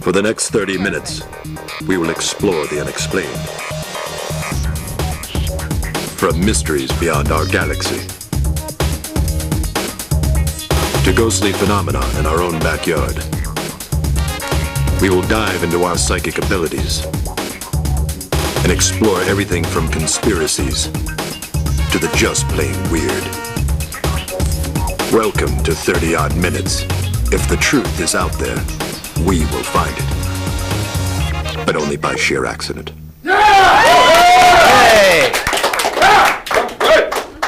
For the next 30 minutes, we will explore the unexplained. From mysteries beyond our galaxy to ghostly phenomena in our own backyard, we will dive into our psychic abilities and explore everything from conspiracies to the just plain weird. Welcome to 30-odd minutes. If the truth is out there, we will find it. But only by sheer accident. Hey!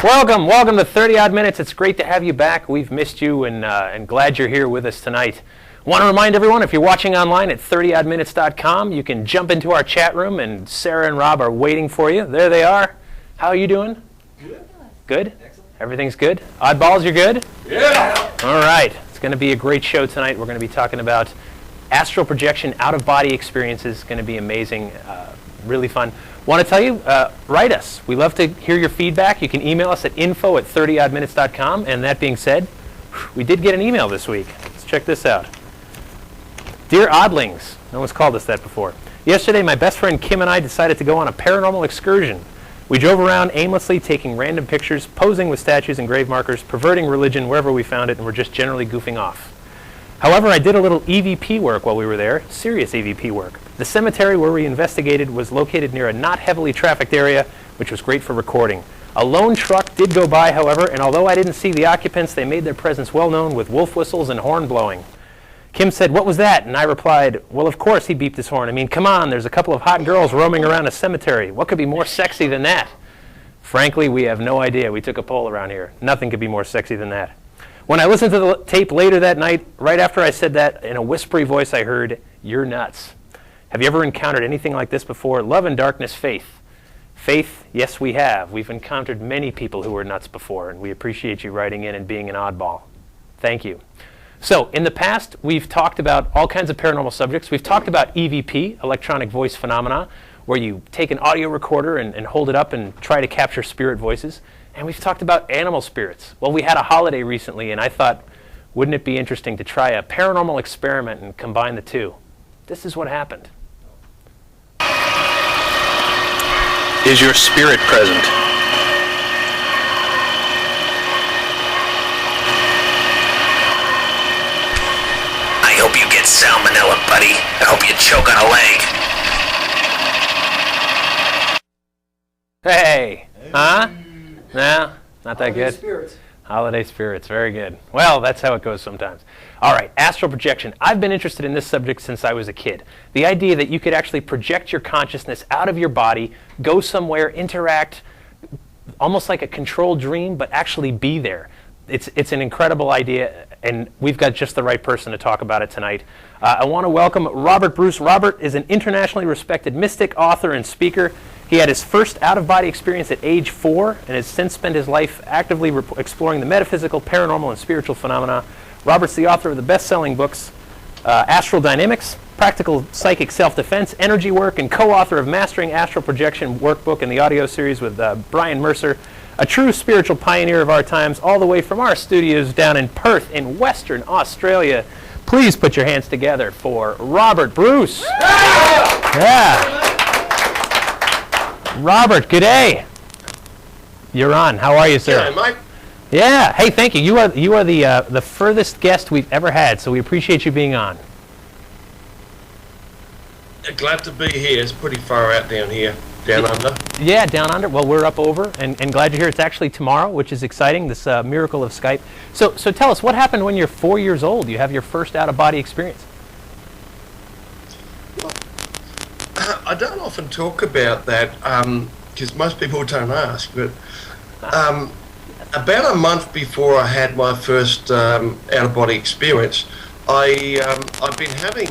Welcome to 30-odd minutes. It's great to have you back. We've missed you and glad you're here with us tonight. Want to remind everyone, if you're watching online at 30oddminutes.com, you can jump into our chat room, and Sarah and Rob are waiting for you. There they are. How are you doing? Good. Good? Excellent. Everything's good? Oddballs, you're good? Yeah! All right. It's going to be a great show tonight. We're going to be talking about astral projection, out-of-body experiences. It's going to be amazing, really fun. Want to tell you, write us. We love to hear your feedback. You can email us at info@30oddminutes.com. And that being said, we did get an email this week. Let's check this out. Dear Oddlings, no one's called us that before. Yesterday, my best friend Kim and I decided to go on a paranormal excursion. We drove around aimlessly, taking random pictures, posing with statues and grave markers, perverting religion wherever we found it, and we're just generally goofing off. However, I did a little EVP work while we were there, serious EVP work. The cemetery where we investigated was located near a not heavily trafficked area, which was great for recording. A lone truck did go by, however, and although I didn't see the occupants, they made their presence well known with wolf whistles and horn blowing. Kim said, "What was that?" And I replied, "Well, of course he beeped his horn. I mean, come on, there's a couple of hot girls roaming around a cemetery. What could be more sexy than that?" Frankly, we have no idea. We took a poll around here. Nothing could be more sexy than that. When I listened to the tape later that night, right after I said that, in a whispery voice I heard, "You're nuts." Have you ever encountered anything like this before? Love and darkness, faith. Faith, yes, we have. We've encountered many people who were nuts before, and we appreciate you writing in and being an oddball. Thank you. So, in the past, we've talked about all kinds of paranormal subjects. We've talked about EVP, electronic voice phenomena, where you take an audio recorder and hold it up and try to capture spirit voices. And we've talked about animal spirits. Well, we had a holiday recently, and I thought, wouldn't it be interesting to try a paranormal experiment and combine the two? This is what happened. Is your spirit present? I hope you get salmonella, buddy. I hope you choke on a leg. Hey! Huh? No, not that good. Spirits. Holiday spirits, very good. Well, that's how it goes sometimes. All right, astral projection. I've been interested in this subject since I was a kid. The idea that you could actually project your consciousness out of your body, go somewhere, interact, almost like a controlled dream, but actually be there. It's an incredible idea, and we've got just the right person to talk about it tonight. I want to welcome Robert Bruce. Robert is an internationally respected mystic, author, and speaker. He had his first out-of-body experience at age 4 and has since spent his life actively exploring the metaphysical, paranormal, and spiritual phenomena. Robert's the author of the best-selling books, Astral Dynamics, Practical Psychic Self-Defense, Energy Work, and co-author of Mastering Astral Projection workbook and the audio series with Brian Mercer, a true spiritual pioneer of our times, all the way from our studios down in Perth in Western Australia. Please put your hands together for Robert Bruce. Yeah. Robert, good day. You're on. How are you, sir? Yeah, Mike. Yeah. Hey, thank you. You are the furthest guest we've ever had, so we appreciate you being on. Glad to be here. It's pretty far out down here, down under. Yeah, down under. Well, we're up over, and glad you're here. It's actually tomorrow, which is exciting, this miracle of Skype. So tell us, what happened when you're 4 years old? You have your first out-of-body experience. Well, I don't often talk about that because most people don't ask, but about a month before I had my first out-of-body experience, I've been having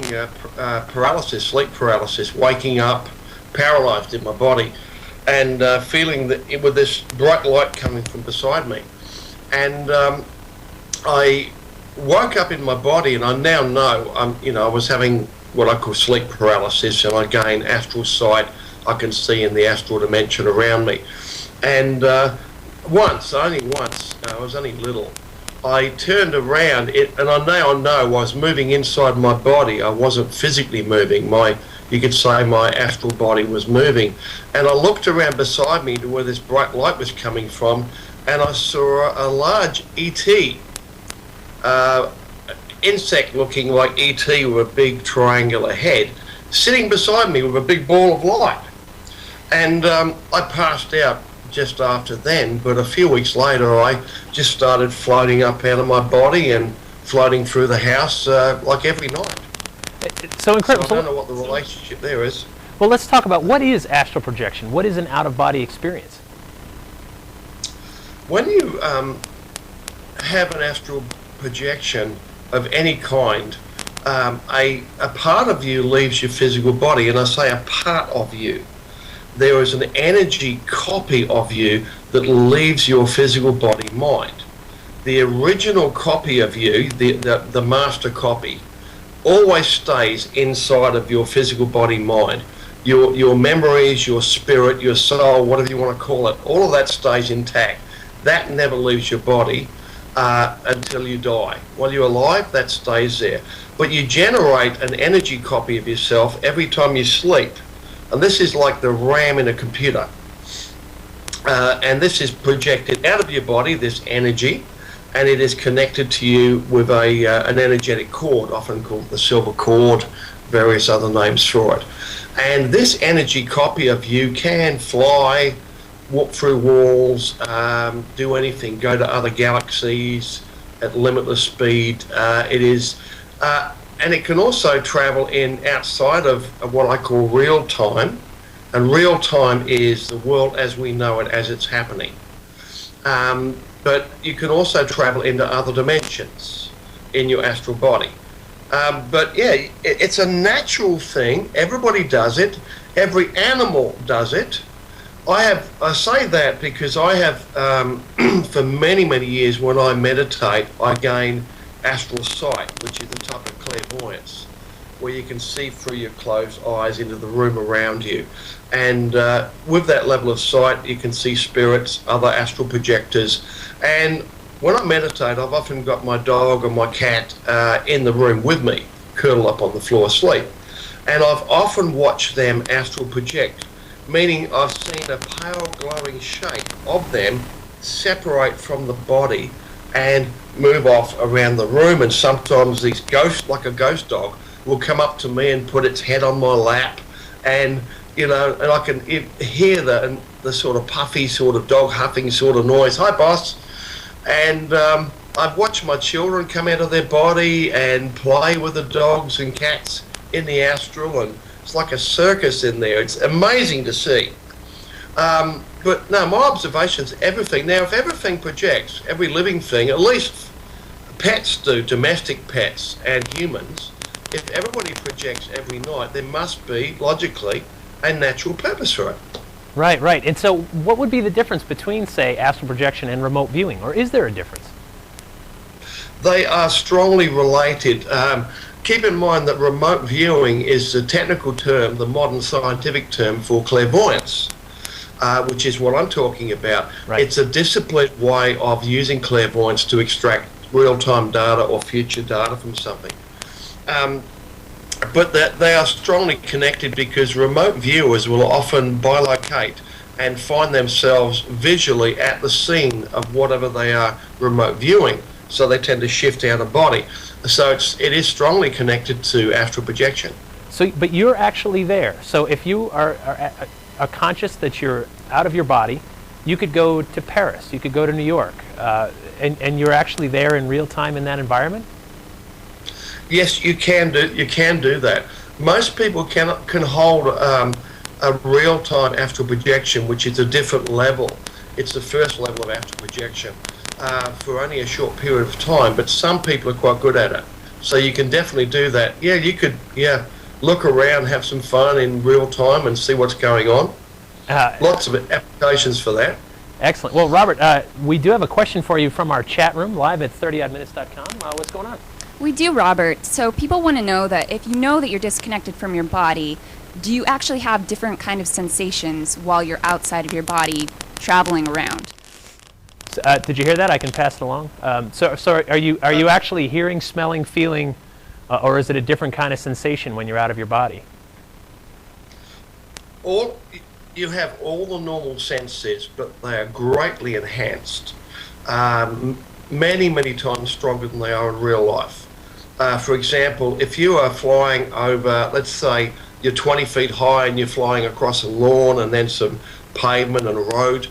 paralysis, sleep paralysis, waking up paralyzed in my body, and feeling that with this bright light coming from beside me, and I woke up in my body, and I now know I was having what I call sleep paralysis, and I gain astral sight. I can see in the astral dimension around me, and only once, I was only little, I turned around, and I now know I was moving inside my body. I wasn't physically moving. You could say my astral body was moving. And I looked around beside me to where this bright light was coming from, and I saw a large ET, insect looking like ET with a big triangular head, sitting beside me with a big ball of light. And I passed out just after then, but a few weeks later I just started floating up out of my body and floating through the house like every night. So incredible. So I don't know what the relationship there is. Well, let's talk about what is astral projection. What is an out-of-body experience? When you have an astral projection of any kind, a part of you leaves your physical body, and I say a part of you. There is an energy copy of you that leaves your physical body mind. The original copy of you, the master copy, always stays inside of your physical body mind. Your memories, your spirit, your soul, whatever you want to call it, all of that stays intact. That never leaves your body until you die. While you're alive, that stays there. But you generate an energy copy of yourself every time you sleep. And this is like the RAM in a computer. And this is projected out of your body, this energy, and it is connected to you with an energetic cord, often called the silver cord, various other names for it. And this energy copy of you can fly, walk through walls, do anything, go to other galaxies at limitless speed. And it can also travel in outside of what I call real time. And real time is the world as we know it, as it's happening. But you can also travel into other dimensions in your astral body. But yeah, it's a natural thing. Everybody does it. Every animal does it. I say that because I have, for many, many years, when I meditate, I gain astral sight, which is a type of clairvoyance, where you can see through your closed eyes into the room around you. And with that level of sight, you can see spirits, other astral projectors. And when I meditate, I've often got my dog or my cat in the room with me, curled up on the floor asleep. And I've often watched them astral project, meaning I've seen a pale glowing shape of them separate from the body and move off around the room. And sometimes these ghosts, like a ghost dog, will come up to me and put its head on my lap, and and I can hear the sort of puffy sort of dog huffing sort of noise. Hi, boss. And I've watched my children come out of their body and play with the dogs and cats in the astral, and it's like a circus in there. It's amazing to see. But no, my observations, everything. Now, if everything projects, every living thing, at least pets do, domestic pets and humans, if everybody projects every night, there must be, logically, a natural purpose for it. Right, right. And so what would be the difference between, say, astral projection and remote viewing? Or is there a difference? They are strongly related. Keep in mind that remote viewing is the technical term, the modern scientific term for clairvoyance, which is what I'm talking about. Right. It's a disciplined way of using clairvoyance to extract real-time data or future data from something. But they are strongly connected because remote viewers will often bilocate and find themselves visually at the scene of whatever they are remote viewing. So they tend to shift out of body. So it is strongly connected to astral projection. So, but you're actually there. So if you are conscious that you're out of your body, you could go to Paris, you could go to New York, and you're actually there in real time in that environment? Yes, you can do that. Most people can hold a real-time astral projection, which is a different level. It's the first level of astral projection for only a short period of time, but some people are quite good at it. So you can definitely do that. Yeah, you could look around, have some fun in real time and see what's going on. Lots of applications for that. Excellent. Well, Robert, we do have a question for you from our chat room, live at 30oddminutes.com. What's going on? We do, Robert. So people want to know that if you know that you're disconnected from your body, do you actually have different kind of sensations while you're outside of your body traveling around? Did you hear that? I can pass it along. So are you actually hearing, smelling, feeling, or is it a different kind of sensation when you're out of your body? You have all the normal senses, but they are greatly enhanced, many times stronger than they are in real life. For example, if you are flying over, let's say you're 20 feet high and you're flying across a lawn and then some pavement and a road,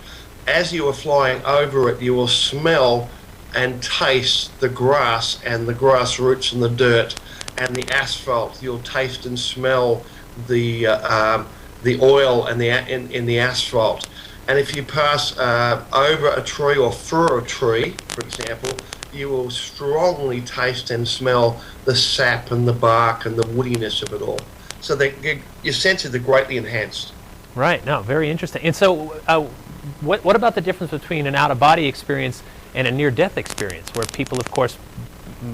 as you are flying over it, you will smell and taste the grass and the grass roots and the dirt and the asphalt. You'll taste and smell the oil and in the asphalt. And if you pass over a tree or through a tree, for example, you will strongly taste and smell the sap and the bark and the woodiness of it all. So your senses are greatly enhanced. Right. No, very interesting. And so what about the difference between an out-of-body experience and a near-death experience, where people, of course,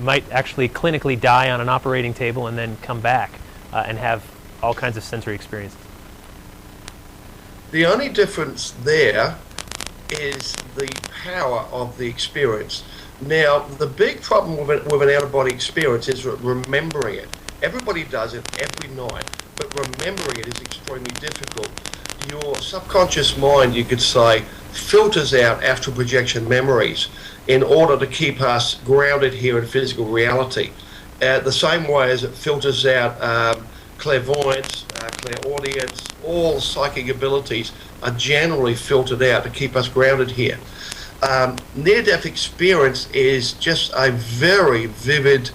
might actually clinically die on an operating table and then come back and have all kinds of sensory experiences? The only difference there is the power of the experience. Now, the big problem with an out-of-body experience is remembering it. Everybody does it every night, but remembering it is extremely difficult. Your subconscious mind, you could say, filters out astral projection memories in order to keep us grounded here in physical reality. The same way as it filters out clairvoyance, clairaudience, all psychic abilities are generally filtered out to keep us grounded here. Near-death experience is just a very vivid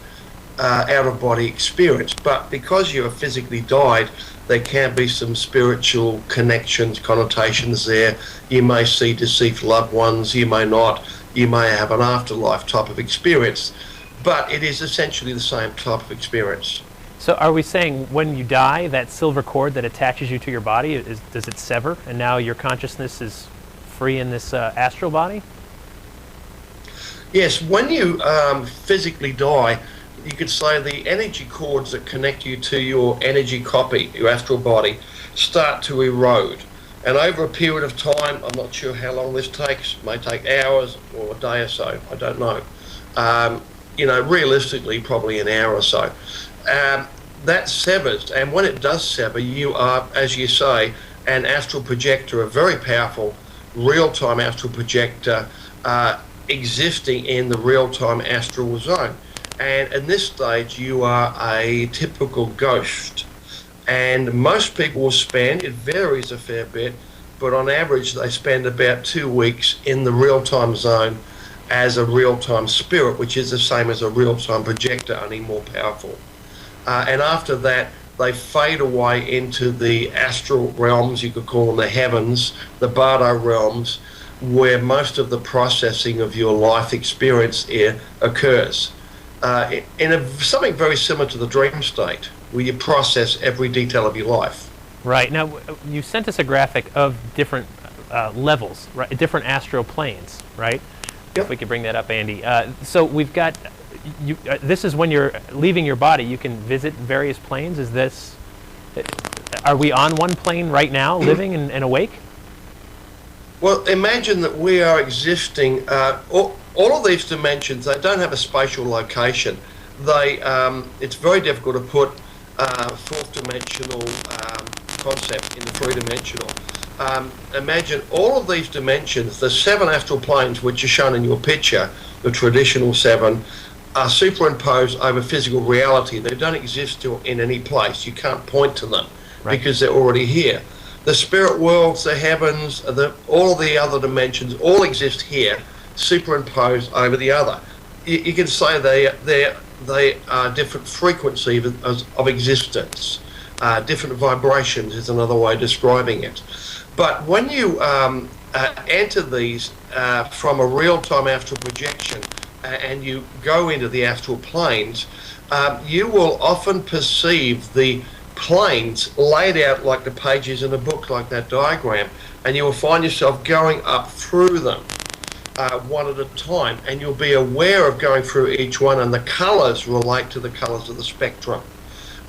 out-of-body experience, but because you have physically died, there can be some spiritual connections, connotations there. You may see deceased loved ones, you may not, you may have an afterlife type of experience, but it is essentially the same type of experience. So are we saying when you die, that silver cord that attaches you to your body, does it sever, and now your consciousness is free in this astral body? Yes, when you physically die, you could say the energy cords that connect you to your energy copy, your astral body, start to erode. And over a period of time, I'm not sure how long this takes, it may take hours or a day or so, I don't know. Realistically, probably an hour or so. That severs, and when it does sever, you are, as you say, an astral projector, a very powerful real-time astral projector existing in the real-time astral zone. And in this stage, you are a typical ghost. And most people will spend, it varies a fair bit, but on average, they spend about 2 weeks in the real-time zone as a real-time spirit, which is the same as a real-time projector, only more powerful. And after that, they fade away into the astral realms, you could call them the heavens, the Bardo realms, where most of the processing of your life experience occurs. Something very similar to the dream state, where you process every detail of your life. Right. Now, you sent us a graphic of different levels, right? Different astral planes, right? Yep. If we could bring that up, Andy. So we've got, this is when you're leaving your body, you can visit various planes. Are we on one plane right now, living and awake? Well, imagine that we are existing, all of these dimensions, they don't have a spatial location. It's very difficult to put fourth dimensional concept in the three-dimensional. Imagine all of these dimensions, the 7 astral planes which are shown in your picture, the traditional 7, are superimposed over physical reality. They don't exist in any place. You can't point to them because they're already here. The spirit worlds, the heavens, all the other dimensions all exist here, superimposed over the other. You can say they are different frequencies of existence. Different vibrations is another way of describing it. But when you enter these from a real-time astral projection and you go into the astral planes, you will often perceive the planes laid out like the pages in a book, like that diagram, and you will find yourself going up through them one at a time, and you'll be aware of going through each one, and the colors relate to the colors of the spectrum.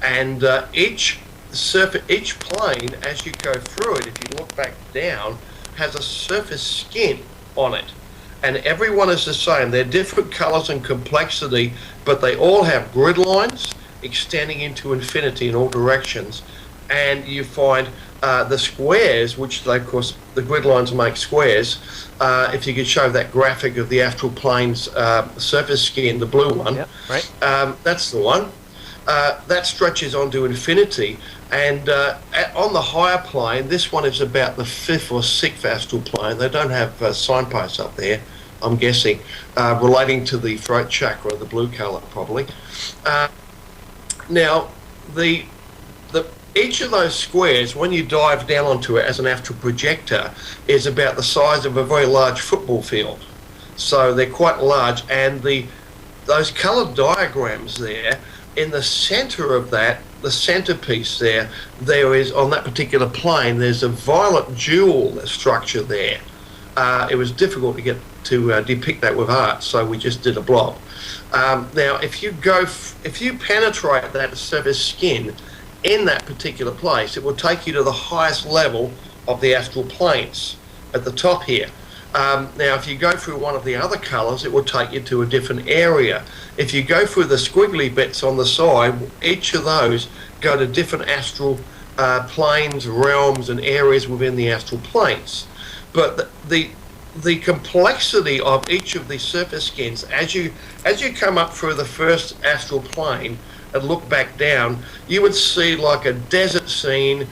And each plane, as you go through it, if you look back down, has a surface skin on it. and every one is the same. They're different colors and complexity, but they all have grid lines extending into infinity in all directions. And you find the squares, which they, of course, the grid lines make squares. If you could show that graphic of the astral plane's surface skin, the blue one, Yep, right. that's the one. That stretches onto infinity. And on the higher plane, this one is about the 5th or 6th astral plane. They don't have signposts up there, I'm guessing, relating to the throat chakra, the blue color probably. Now, each of those squares, when you dive down onto it as an astral projector, is about the size of a very large football field. So they're quite large, and those colored diagrams there, in the center of that, the centerpiece there is, on that particular plane, there's a violet jewel structure there. It was difficult to get to depict that with art, so we just did a blob. Now, if you penetrate that surface skin in that particular place, it will take you to the highest level of the astral planes at the top here. Now, if you go through one of the other colors, it will take you to a different area. If you go through the squiggly bits on the side, each of those go to different astral planes, realms, and areas within the astral planes. But the complexity of each of these surface skins, as you come up through the first astral plane and look back down, you would see like a desert scene,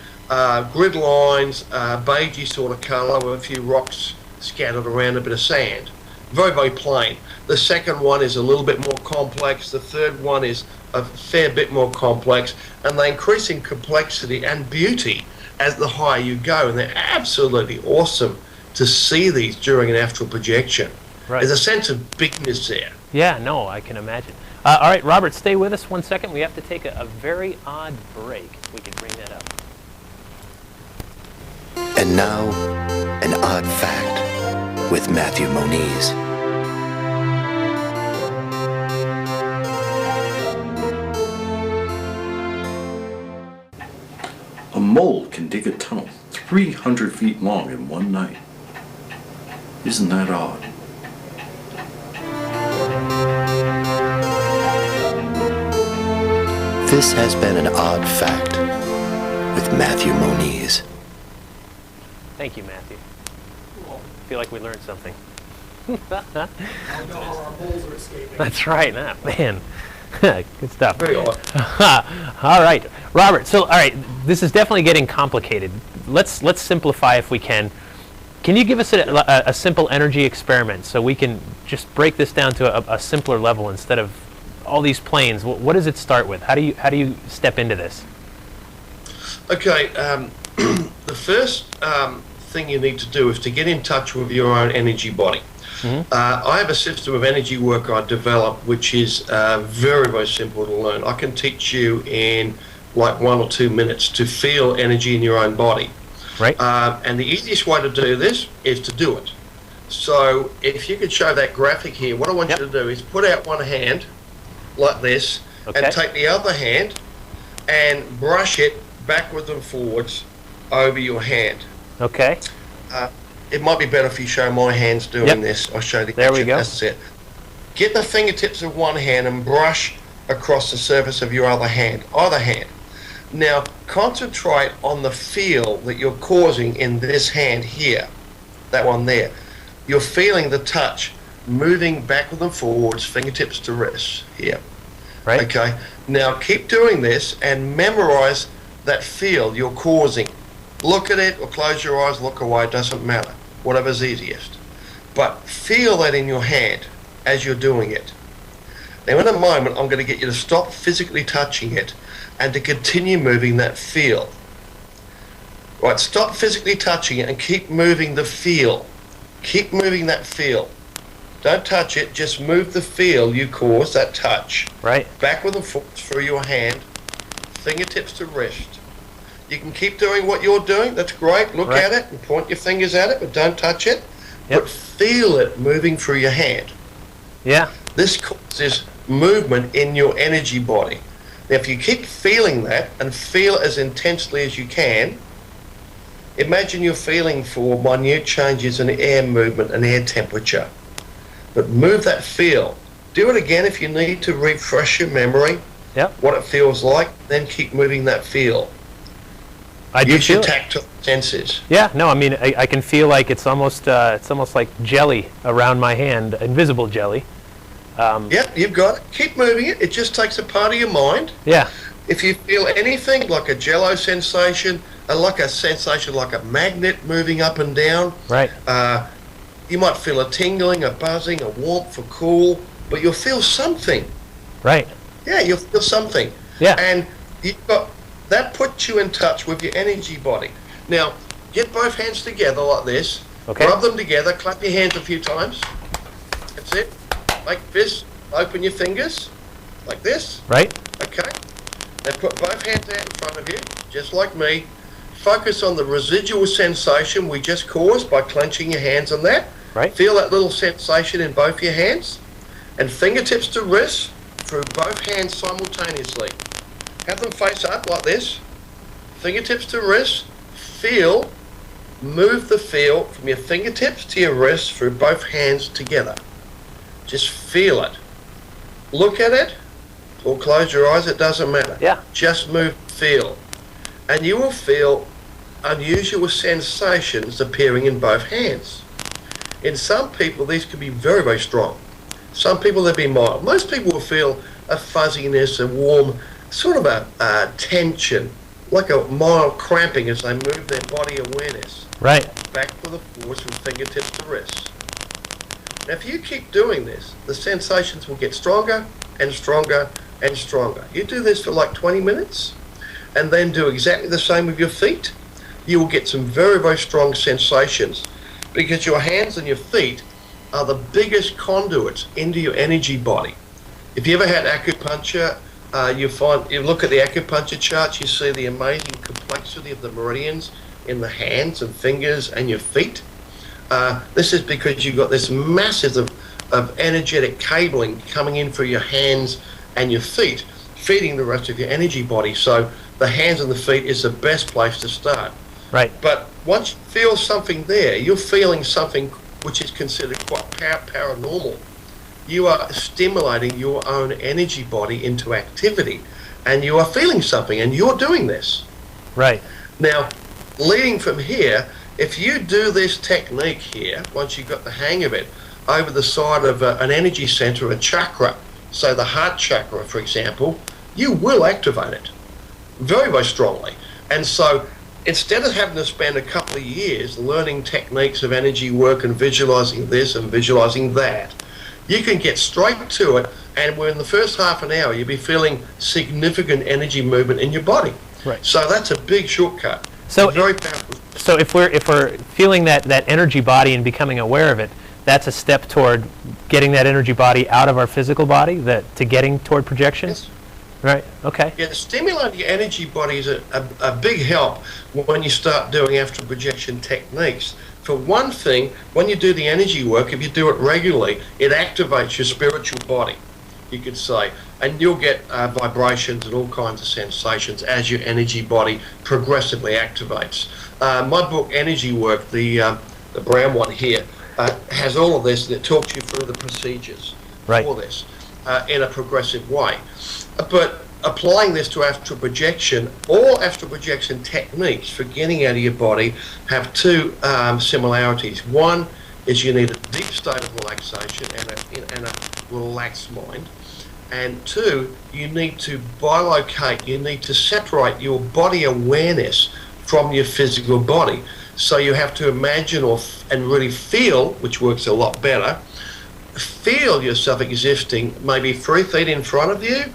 grid lines, beigey sort of color with a few rocks scattered around, a bit of sand. Very, very plain. The second one is a little bit more complex. The third one is a fair bit more complex. And they increase in complexity and beauty as the higher you go. And they're absolutely awesome to see these during an astral projection. Right. There's a sense of bigness there. Yeah, no, I can imagine. All right, Robert, stay with us 1 second. We have to take a very odd break. If we could bring that up. And now, an odd fact with Matthew Moniz. A mole can dig a tunnel 300 feet long in one night. Isn't that odd? This has been an odd fact with Matthew Moniz. Thank you, Matthew. I feel like we learned something. That's right, man. Good stuff. Very odd. All right, Robert. So, all right, this is definitely getting complicated. Let's simplify if we can. Can you give us a simple energy experiment so we can just break this down to a simpler level instead of all these planes? What does it start with? How do you step into this? Okay, the first thing you need to do is to get in touch with your own energy body. Mm-hmm. I have a system of energy work I developed which is very, very simple to learn. I can teach you in like 1 or 2 minutes to feel energy in your own body. Right. And the easiest way to do this is to do it. So if you could show that graphic here, what I want you to do is put out one hand like this, okay, and take the other hand and brush it backwards and forwards over your hand. Okay. It might be better if you show my hands doing this. I'll show the There we go. That's it. Get the fingertips of one hand and brush across the surface of your other hand. Now, concentrate on the feel that you're causing in this hand here, that one there. You're feeling the touch moving backwards and forwards, fingertips to wrist here. Right. Okay. Now, keep doing this and memorize that feel you're causing. Look at it or close your eyes, look away, it doesn't matter. Whatever's easiest. But feel that in your hand as you're doing it. Now, in a moment, I'm going to get you to stop physically touching it and to continue moving that feel. Right, stop physically touching it and keep moving the feel. Keep moving that feel. Don't touch it, just move the feel you cause, that touch. Right. Backward and forwards through your hand, fingertips to wrist. You can keep doing what you're doing, that's great. Look at it and point your fingers at it, but don't touch it. Yep. But feel it moving through your hand. Yeah. This causes movement in your energy body. Now, if you keep feeling that and feel as intensely as you can, imagine you're feeling for minute changes in air movement and air temperature. but move that feel. Do it again if you need to refresh your memory, Yep. what it feels like, then keep moving that feel. I do Use your feel it. tactile senses. Yeah, no, I mean, I can feel like it's almost like jelly around my hand, invisible jelly. Yep, you've got it. Keep moving it. It just takes a part of your mind. Yeah, If you feel anything like a jello sensation, like a sensation like a magnet moving up and down, right. you might feel a tingling, a buzzing, a warmth, a cool, but you'll feel something. Right. Yeah, you'll feel something. Yeah. And that puts you in touch with your energy body. Now, get both hands together like this. Okay. Rub them together. Clap your hands a few times. That's it. Like this. Open your fingers. Like this. Right. Okay. Now put both hands out in front of you, just like me. Focus on the residual sensation we just caused by clenching your hands on that. Right. Feel that little sensation in both your hands. And fingertips to wrists through both hands simultaneously. Have them face up like this. Fingertips to wrists. Feel. Move the feel from your fingertips to your wrists through both hands together. Just feel it. Look at it, or close your eyes, it doesn't matter. Yeah. Just move, feel. And you will feel unusual sensations appearing in both hands. In some people, these can be very, very strong. Some people, they'll be mild. Most people will feel a fuzziness, a warm, sort of a tension, like a mild cramping as they move their body awareness. Right. Back to the floors from fingertips to wrists. Now, if you keep doing this, the sensations will get stronger and stronger and stronger. You do this for like 20 minutes, and then do exactly the same with your feet. You will get some very, very strong sensations, because your hands and your feet are the biggest conduits into your energy body. If you ever had acupuncture, you look at the acupuncture charts, you see the amazing complexity of the meridians in the hands and fingers and your feet. This is because you've got this massive of energetic cabling coming in through your hands and your feet, feeding the rest of your energy body. So the hands and the feet is the best place to start. Right. But once you feel something there, you're feeling something which is considered quite paranormal. You are stimulating your own energy body into activity, and you are feeling something, and you're doing this. Right. Now, leading from here, if you do this technique here, once you've got the hang of it, over the side of an energy center, a chakra, so the heart chakra, for example, you will activate it very, very strongly. And so instead of having to spend a couple of years learning techniques of energy work and visualizing this and visualizing that, you can get straight to it, and within the first half an hour, you'll be feeling significant energy movement in your body. Right. So that's a big shortcut. So very powerful. So if we're feeling that energy body and becoming aware of it, that's a step toward getting that energy body out of our physical body, to getting toward projection? Yes. Right, okay. Yeah, stimulating your energy body is a big help when you start doing astral projection techniques. For one thing, when you do the energy work, if you do it regularly, it activates your spiritual body, you could say, and you'll get vibrations and all kinds of sensations as your energy body progressively activates. My book, Energy Work, the brown one here, has all of this, and it talks you through the procedures for this in a progressive way. But applying this to astral projection, all astral projection techniques for getting out of your body have two similarities. One is you need a deep state of relaxation and a relaxed mind. And two, you need to bilocate, you need to separate your body awareness from your physical body. So you have to imagine and really feel, which works a lot better, feel yourself existing maybe 3 feet in front of you,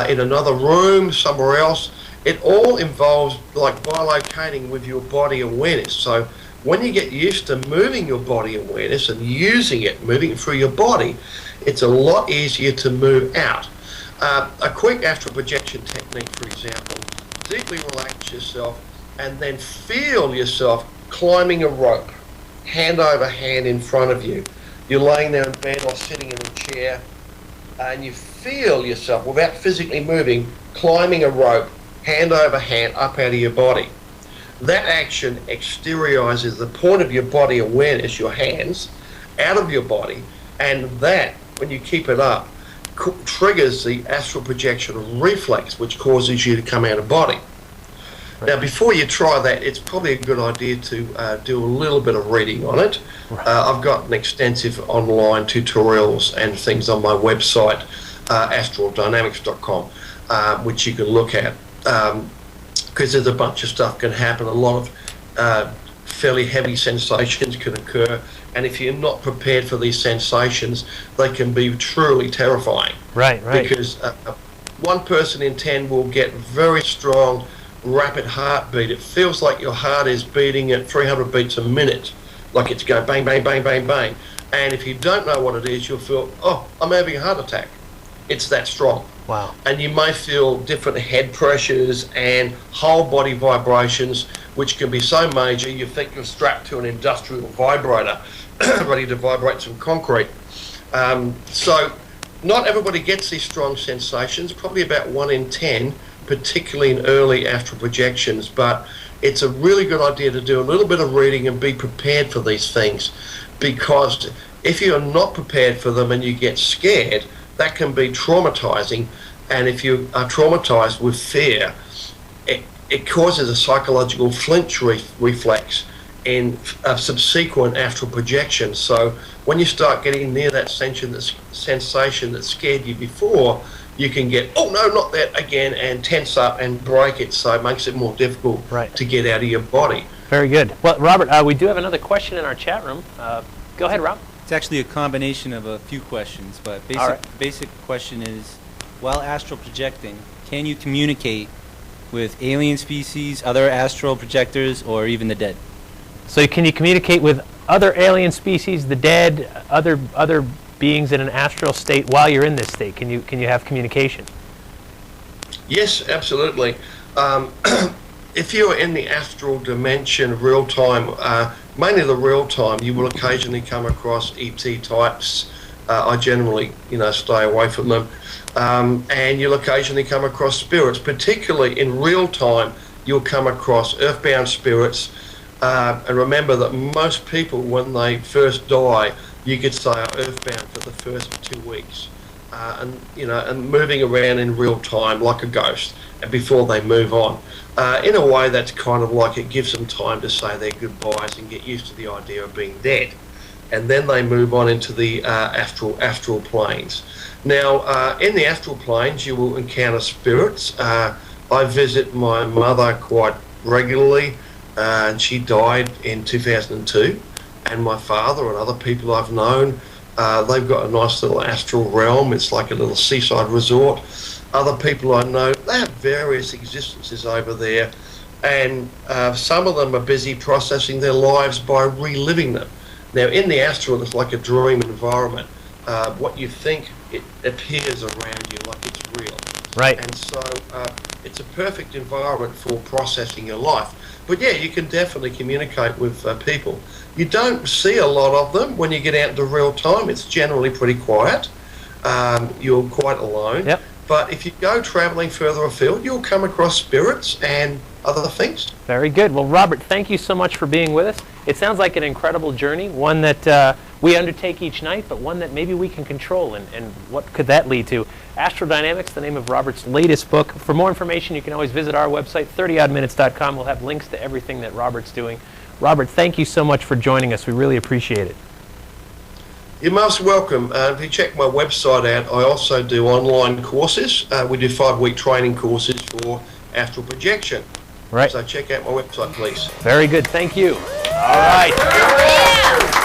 in another room, somewhere else. It all involves like bilocating with your body awareness. So when you get used to moving your body awareness and using it, moving it through your body, it's a lot easier to move out. A quick astral projection technique, for example, deeply relax yourself and then feel yourself climbing a rope, hand over hand in front of you. You're laying there in bed or sitting in a chair, and you feel yourself, without physically moving, climbing a rope, hand over hand, up out of your body. That action exteriorizes the point of your body awareness, your hands, out of your body, And that, when you keep it up, triggers the astral projection reflex, which causes you to come out of body. Right. Now, before you try that, it's probably a good idea to do a little bit of reading on it. Right. I've got an extensive online tutorials and things on my website, astraldynamics.com, which you can look at, because there's a bunch of stuff can happen. A lot of fairly heavy sensations can occur, and if you're not prepared for these sensations, they can be truly terrifying. Right. Because 1 person in 10 will get very strong, rapid heartbeat. It feels like your heart is beating at 300 beats a minute, like it's going bang, bang, bang, bang, bang. And if you don't know what it is, you'll feel, oh, I'm having a heart attack. It's that strong. Wow. And you may feel different head pressures and whole body vibrations, which can be so major you think you're strapped to an industrial vibrator ready to vibrate some concrete. So not everybody gets these strong sensations, probably about 1 in 10, particularly in early astral projections, but it's a really good idea to do a little bit of reading and be prepared for these things, because if you're not prepared for them and you get scared, that can be traumatizing. And if you are traumatized with fear, it causes a psychological flinch reflex in a subsequent astral projection. So when you start getting near that sensation that scared you before, you can get, oh no, not that again, and tense up and break it, so it makes it more difficult to get out of your body. Very good. Well, Robert, we do have another question in our chat room. Go ahead, Rob. It's actually a combination of a few questions, but basic question is, while astral projecting, can you communicate with alien species, other astral projectors, or even the dead? So can you communicate with other alien species, the dead, other beings in an astral state while you're in this state? Can you have communication? Yes, absolutely. If you're in the astral dimension real time, mainly the real time, you will occasionally come across ET types. I generally, stay away from them. And you'll occasionally come across spirits. Particularly in real time, you'll come across earthbound spirits. And remember that most people, when they first die, you could say are earthbound for the first 2 weeks. And moving around in real time like a ghost before they move on. In a way, that's kind of like it gives them time to say their goodbyes and get used to the idea of being dead. And then they move on into the astral planes. Now, in the astral planes, you will encounter spirits. I visit my mother quite regularly, and she died in 2002. And my father and other people I've known, they've got a nice little astral realm. It's like a little seaside resort. Other people I know, they have various existences over there, and some of them are busy processing their lives by reliving them. Now, in the astral, it's like a dream environment. What you think, it appears around you like it's real. Right. And so it's a perfect environment for processing your life. But yeah, you can definitely communicate with people. You don't see a lot of them when you get out into real time. It's generally pretty quiet. You're quite alone. Yep. But if you go traveling further afield, you'll come across spirits and other things. Very good. Well, Robert, thank you so much for being with us. It sounds like an incredible journey, one that we undertake each night, but one that maybe we can control. And what could that lead to? Astral Dynamics, the name of Robert's latest book. For more information, you can always visit our website, 30oddminutes.com. We'll have links to everything that Robert's doing. Robert, thank you so much for joining us. We really appreciate it. You're most welcome. If you check my website out, I also do online courses. We do 5-week training courses for astral projection. Right. So check out my website, please. Very good. Thank you. All right.